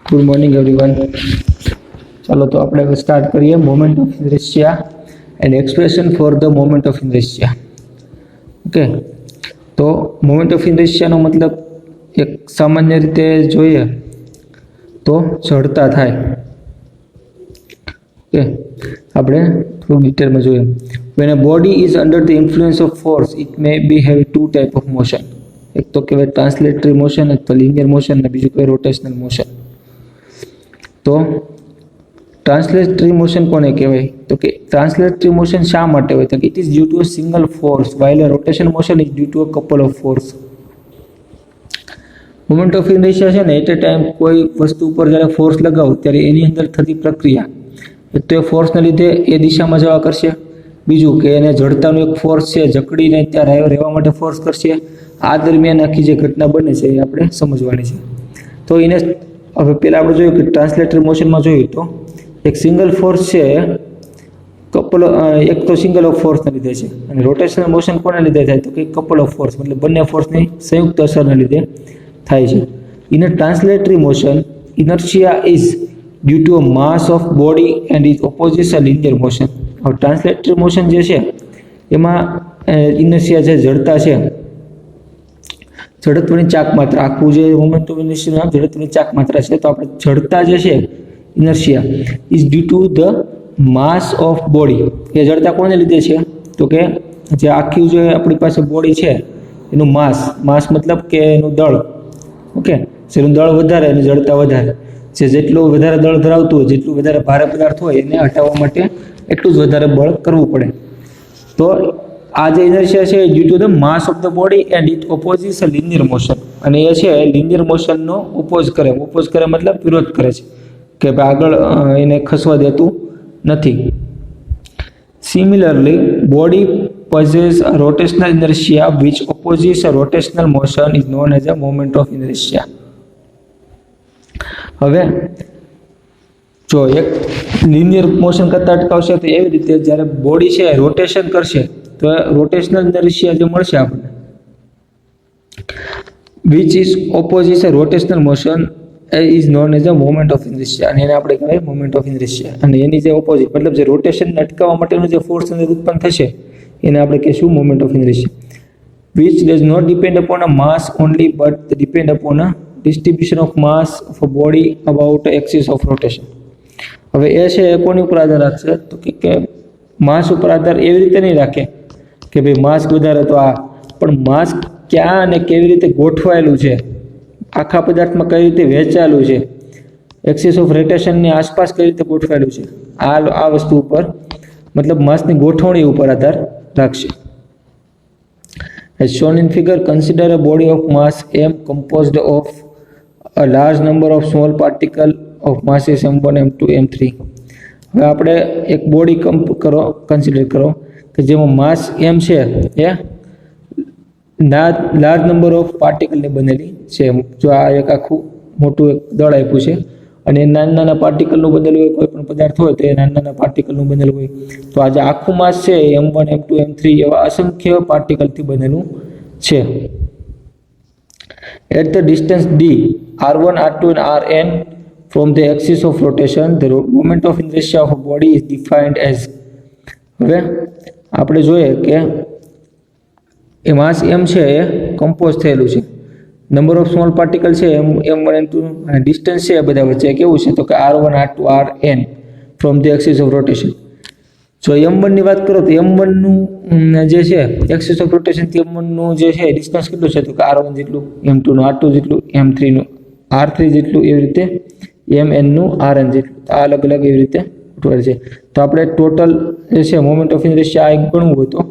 Good morning everyone. चलो तो આપણે સ્ટાર્ટ કરીએ moment of inertia and expression for the moment of inertia. Okay, તો મોમેન્ટ ઓફ ઇનર્શિયાનો મતલબ એક સામાન્ય રીતે જોઈએ તો જડતા થાય। ઓકે, આપણે થોડું ડિટેલમાં જોઈએ। when a body is under the influence of force it may be have two type of motion। એક તો કહેવાય ટ્રાન્સલેટરી મોશન અથવા લિનિયર મોશન અને બીજું કહેવાય રોટેશનલ મોશન। तो ट्रांसलेटरी मोशन कोने कहेवाय तो कि ट्रांसलेटरी मोशन शा माटे होय तो it is due to a single force while a rotation motion is due to a couple of force. Moment of inertia छे ने एट अ टाइम कोई वस्तु पर जયારે फोर्स लगावो त्यारे एनी अंदर थती प्रक्रिया एक तो फोर्स ने लीधे ए दिशामां जवा करशे, बीजुं के एने जड़तानो एक फोर्स छे जकड़ीने त्यां रहेवा माटे फोर्स करशे। आ दरमियान आखी जे घटना बने छे ए आपणे समजवानी छे। तो एने હવે પહેલા આપણે જોયું કે ટ્રાન્સલેટરી મોશનમાં જોયું તો એક સિંગલ ફોર્સ છે કપલ એક તો સિંગલ ઓફ ફોર્સને લીધે છે અને રોટેશનલ મોશન કોને લીધે થાય તો કે કપલ ઓફ ફોર્સ મતલબ બંને ફોર્સની સંયુક્ત અસરને લીધે થાય છે। In a translatory motion inertia is due to a mass of body and is opposite a linear motion. હવે ટ્રાન્સલેટરી મોશન જે છે એમાં ઇનર્શિયા છે જડતા છે जड़त्वनी चाक मात्रा आखू जे मोमेंट ऑफ इनर्शिया जड़त्वनी चाक मात्रा छे तो आपणे जड़ता जे छे inertia is due to the mass of body. ये जड़ता कोने लीधे छे तो के जे आखी जे आपणी पासे बॉडी छे एनु मास मतलब के एनु दळ। ओके, जेनु दळ वधारे एनी जड़ता वधारे जे जेटલું વધારે દળ ધરાવતું હોય જેટલું વધારે ભારે પદાર્થ હોય એને હટાવવા માટે એટલું જ વધારે બળ કરવું પડે। તો आ जो इनर्शिया है due to the mass of the body and it opposites a linear motion અને એ છે લિનિયર મોશનનો ઓપોઝ કરે मतलब વિરોધ કરે છે કે ભાઈ આગળ એને ખસવા દેતું નથી। Similarly body possesses a rotational inertia which opposes a rotational motion is known as a moment of inertia। હવે જો એક લિનિયર મોશન કરતા અટકાવશે તો એવી રીતે જ્યારે બોડી છે રોટેશન કરશે तो रोटेशनल इनर्शिया जो મળશે આપણે which is opposite a rotational motion is known as a moment of inertia અને એને આપણે કહેવાય moment of inertia। અને એની જે ઓપોઝિટ મતલબ જે રોટેશન અટકાવવા માટેનું જે ફોર્સ અંદર ઉત્પન્ન થશે એને આપણે કહેશું moment of inertia which does not depend upon a mass only but depend upon a distribution of mass of a body about the axis of rotation। હવે એ છે કોની ઉપર આધાર રાખશે તો કે માસ ઉપર આધાર એવી રીતે નહીં રાખે કે ભાઈ માસ વધારે તો આ પણ માસ ક્યાં અને કેવી રીતે ગોઠવાયેલું છે આખા પદાર્થમાં કઈ રીતે વહેંચાયેલું છે એક્સિસ ઓફ રોટેશનની આસપાસ કઈ રીતે ગોઠવાયેલું છે આ વસ્તુ ઉપર मतलब માસની ગોઠવણી ઉપર આધાર રાખશે। As shown in figure, consider a body of mass m composed of a large number of small particles of masses m1 m2 m3। હવે આપણે એક બોડી કન્સિડર કરો કે જેમાં માસ m છે એ લાર્જ નંબર ઓફ પાર્ટિકલની બનેલી છે। જો આ એક આખું મોટું એક દળ આપ્યું છે અને નાના નાના પાર્ટિકલનું બનેલું હોય કોઈ પણ પદાર્થ હોય તો એ નાના નાના પાર્ટિકલનું બનેલું હોય તો આ જે આખું માસ છે m1 m2 m3 એવા અસંખ્ય પાર્ટિકલથી બનેલું છે। At the distance d r1 r2 and rn from the axis of rotation the moment of inertia of a body is defined as। હવે આપણે જોઈએ કે એ માસ m છે એ કમ્પોઝ થયેલું છે નંબર ઓફ સ્મોલ પાર્ટિકલ છે m1 m2 અને distance છે બધા વચ્ચે કેવું છે તો કે r1 r2 rn from the axis of rotation. જો m1 ની વાત કરો તો m1 નું જે છે એક્સિસ ઓફ રોટેશન થી m1 નું જે છે ડિસ્ટન્સ કેટલું છે તો કે r1 જેટલું m2 નું r2 જેટલું m3 નું r3 જેટલું એવી રીતે mn નું rn જેટલું આ અલગ અલગ એવી રીતે ગોઠવાયેલ છે। તો આપણે ટોટલ જે છે મોમેન્ટ ઓફ ઇનર્શિયા આ ગણવું હોય તો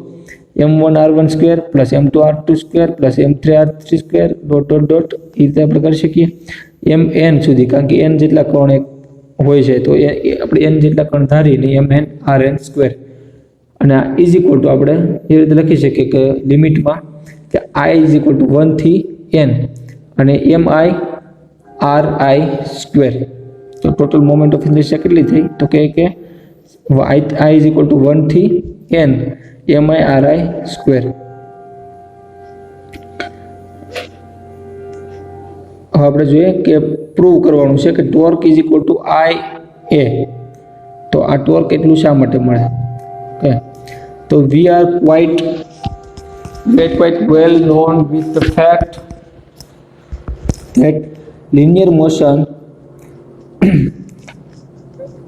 m1 r1 square plus m2 r2 square plus m3 r3 square dot dot dot એ રીતે આપણે કરી શકીએ mn સુધી કારણ કે n જેટલા કણ હોય છે તો આપણે n જેટલા કણ ધારીને mn rn સ્ક્વેર અને ઇઝ ઇક્વલ ટુ આપણે એ રીતે લખી શકીએ કે લિમિટમાં કે i ઇઝ ઇક્વલ ટુ 1 થી n અને mi ri સ્ક્વેર। તો ટોટલ મોમેન્ટ ઓફ ઇનર્શિયા કેટલી થઈ તો કે i ઇઝ ઇક્વલ ટુ 1 થી n mi ri સ્ક્વેર। હવે આપણે જોઈએ કે પ્રૂવ કરવાનું છે કે ટોર્ક ઇઝ ઇક્વલ ટુ આઈ એ. તો આ ટોર્ક એટલું શા માટે મળે? ઓકે, તો we are quite well known with the fact that linear motion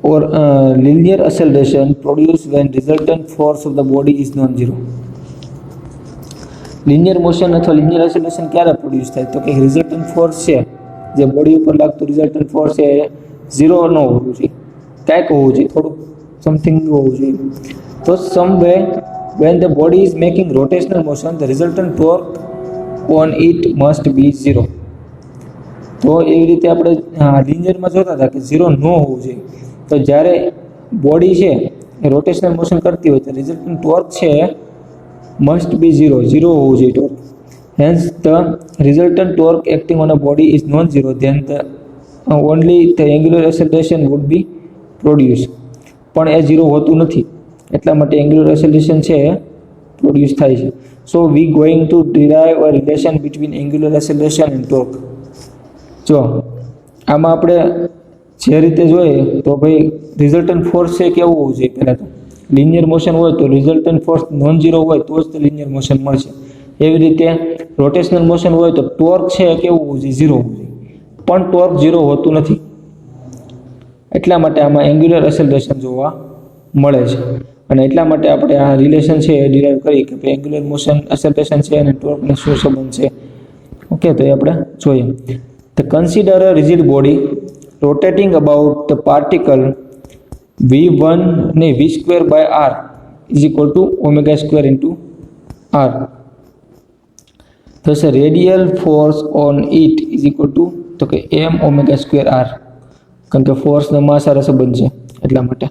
or linear acceleration produced when resultant force of the body is non-zero. Linear motion અથવા linear acceleration ક્યારે produce થાય? તો કે રિઝલ્ટન્ટ ફોર્સ છે જે body ઉપર લાગતું resultant force છે એ ઝીરો ન હોવું જોઈએ, કાંઈક હોવું જોઈએ, થોડુંક સમથિંગ હોવું જોઈએ. તો સમ way when the body is making rotational motion the resultant torque on it must be zero. તો એવી રીતે આપણે લિનિયરમાં જોતા હતા કે ઝીરો ન હોવું જોઈએ. તો જ્યારે બોડી છે એ રોટેશનલ મોશન કરતી હોય તો રિઝલ્ટન્ટ ટોર્ક છે must be zero હોવું જોઈએ torque. Hence the resultant torque acting on a body is non-zero, then only the angular acceleration would be produced. પણ એ ઝીરો હોતું નથી, એટલા માટે એંગ્યુલર એક્સેલરેશન છે એ પ્રોડ્યુસ થાય છે. So we going to derive a relation between angular acceleration and torque. જો આમાં આપણે જે રીતે જોઈએ તો ભાઈ રિઝલ્ટન્ટ ફોર્સ છે કેવું હોવું જોઈએ? પહેલાં તો લિનિયર મોશન હોય તો રિઝલ્ટન્ટ ફોર્સ નોન ઝીરો હોય તો જ તે લિનિયર મોશન મળશે. એવી રીતે રોટેશનલ મોશન હોય તો ટોર્ક છે કેવું હોવું જોઈએ? ઝીરો હોવું જોઈએ. પણ ટોર્ક ઝીરો હોતું નથી, એટલા માટે આમાં એંગ્યુલર એક્સેલરેશન જોવા મળે છે. અને એટલા માટે આપણે આ રિલેશન છે એ ડિરાઈવ કરી કે એંગ્યુલર મોશન એક્સેલરેશન છે અને ટોર્કનો શું સંબંધ છે. ઓકે, તો એ આપણે જોઈએ. તો consider a rigid body rotating about the particle v1 ને v² by r is equal to ω² into r. થશે radial force on it is equal to તો કે m ω² r, કારણ કે ફોર્સનો માસ હારે સંબંધ છે એટલા માટે.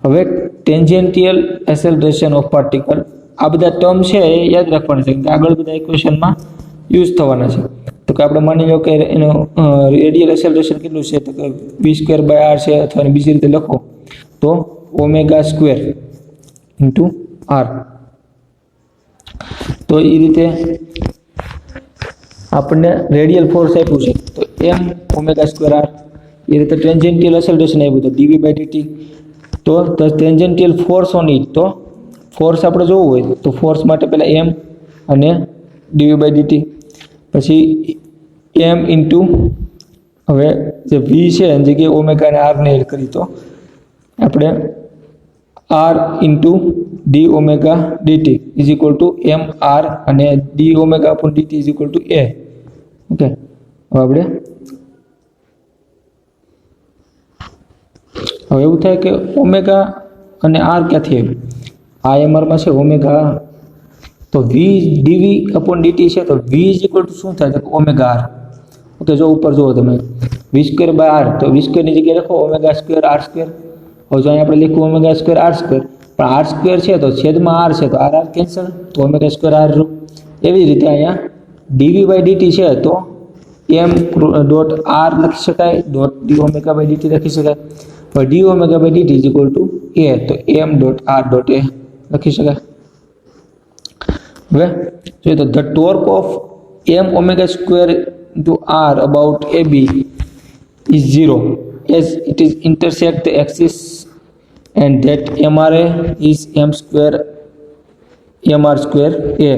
હવે ટેન્જેન્ટિયલ એક્સેલરેશન ઓફ પાર્ટિકલ, આ બધા ટર્મ છે એ યાદ રાખવાના છે, આગળ બધા ઇક્વેશનમાં યુઝ થવાના છે. તો કે આપણે માની લો કે એનો રેડિયલ એક્સેલરેશન કેટલું છે? તો કે v² બાય r છે, અથવા બીજી રીતે લખો તો ω² ઇન્ટુ r. તો એ રીતે આપણને રેડિયલ ફોર્સ આપ્યું છે તો m ω² r. એ રીતે ટેન્જેન્ટિયલ એક્સેલરેશન આપ્યું તો dv બાય dt. તો ટેન્જેન્ટિયલ ફોર્સ ઓન ઇટ, તો ફોર્સ આપણે જોવું હોય તો ફોર્સ માટે પહેલાં m અને dv બાય dt, પછી m ઇન્ટુ હવે જે v છે એની જગ્યાએ ઓમેગા અને r ને એડ કરી તો આપણે r into D omega DT is equal to M R અને D omega upon DT is equal to A. Okay, હવે એવું થાય કે ઓમેગા અને આર ક્યાંથી આવ્યું? આ એમઆરમાં છે ઓમેગા, તો વી ડીવી અપોન ડીટી છે તો વી ઇઝ ઇક્વલ ટુ શું થાય? તો ઓમેગા આર. ઓકે, જો ઉપર જુઓ તમે v² બાય r, તો v² ની જગ્યાએ લખો ω² r². હવે જો અહીં આપણે લખ્યું ω² r², પણ r² છે તો છેદમાં r છે તો r કેન્સલ, તો ω² r રહ્યું. એવી રીતે અહીંયા dv બાય dt છે તો m ડોટ r લખી શકાય, dot D omega by dt લખી શકાય. હવે D omega by dt is equal to a, તો m dot r dot a લખી શકાય. હવે જોઈએ તો the torque of m ω² into r about AB is 0 as it is intersect the axis, and that MRA is m² mr² a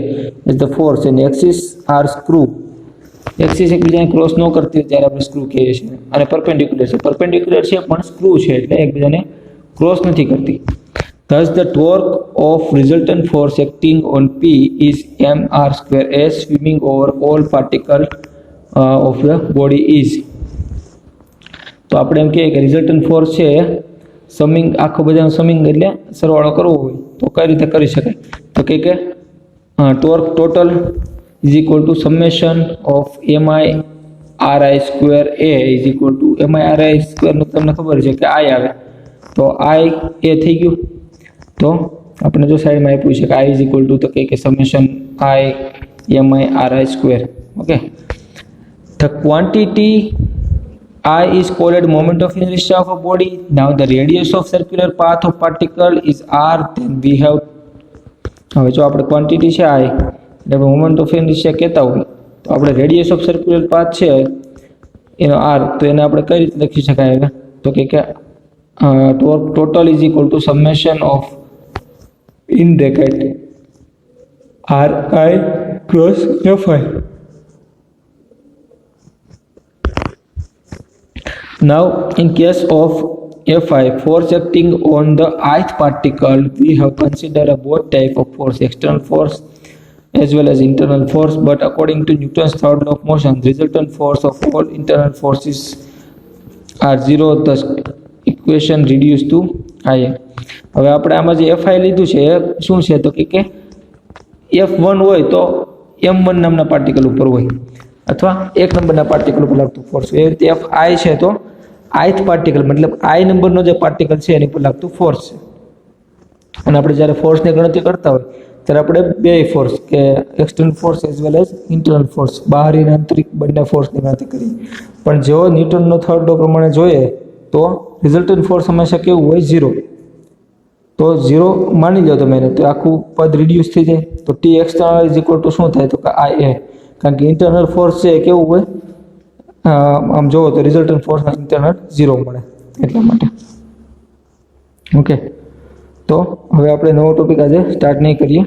is the force, and axis are screw. Axis એકબીજાને cross ન કરતી ત્યારે આપણે screw કહીએ છીએ, અને perpendicular છે, perpendicular છે પણ સ્ક્રૂ છે એટલે એકબીજાને ક્રોસ નથી કરતી. Thus the torque of resultant force acting on P is mr² as swimming over all particle of the body is. તો આપણે એમ કહીએ કે રિઝલ્ટન્ટ ફોર્સ છે સમિંગ, આખો બધાનો સમિંગ એટલે સરવાળો કરવો હોય તો કઈ રીતે કરી શકાય? તો કે torque total is equal to summation of mi/ri² a is equal two mi/ri² નું તમને ખબર છે કે i આવે તો i એ થઈ ગયું. તો આપણે જો સાઈડમાં આપ્યું છે કે i ઇઝ ઇક્વલ ટુ તો કે summation i mi/ri². Okay, the quantity I is called moment of inertia of a body. Now the radius of circular path of particle is r. Then we have, હવે જો આપણે quantity છે I એટલે moment of inertia કહેતા હોય તો આપણે radius of circular path છે એનો આર, તો એને આપણે કઈ રીતે લખી શકાય? હવે તો કે total is equal to summation of in bracket R I cross F I. Now, in case of Fi, force acting on the ith particle, we have considered a both type of force, external force as well as internal force. But according to Newton's third law of motion, the resultant force of all internal forces are zero. Thus, equation reduced to Ia. હવે આપણે આમાં જે Fi લીધું છે એ શું છે? તો કે F1 હોય તો M1 નામના પાર્ટિકલ ઉપર હોય, અથવા એક નંબરના પાર્ટિકલ ઉપર લાગતું ફોર્સ હોય. એ રીતે Fi છે તો ith પાર્ટિકલ મતલબ I નંબરનો જે પાર્ટિકલ છે એની પર લાગતું ફોર્સ છે. અને આપણે જ્યારે ફોર્સની ગણતરી કરતા હોય ત્યારે આપણે બે ફોર્સ કે external force as well as internal force, બહારી અને આંતરિક બંને ફોર્સની ગણતરી કરી. પણ જો ન્યૂટનનો થર્ડ લો પ્રમાણે જોઈએ તો રિઝલ્ટન્ટ ફોર્સ હંમેશા કેવું હોય? ઝીરો. તો ઝીરો માની લો તમે એને, તો આખું પદ રિડ્યુસ થઈ જાય. તો T external is equal two શું થાય? તો કે IA, કારણ કે ઇન્ટરનલ ફોર્સ છે એ કેવું હોય? આમ જોવો તો રિઝલ્ટન્ટ ફોર્સ ઇન્ટરનલ ઝીરો મળે, એટલા માટે. ઓકે, તો હવે આપણે નવો ટોપિક આજે સ્ટાર્ટ નહીં કરીએ.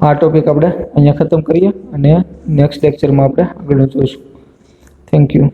આ ટોપિક આપણે અહીંયા ખતમ કરીએ અને નેક્સ્ટ લેક્ચરમાં આપણે આગળ જોઈશું. Thank you.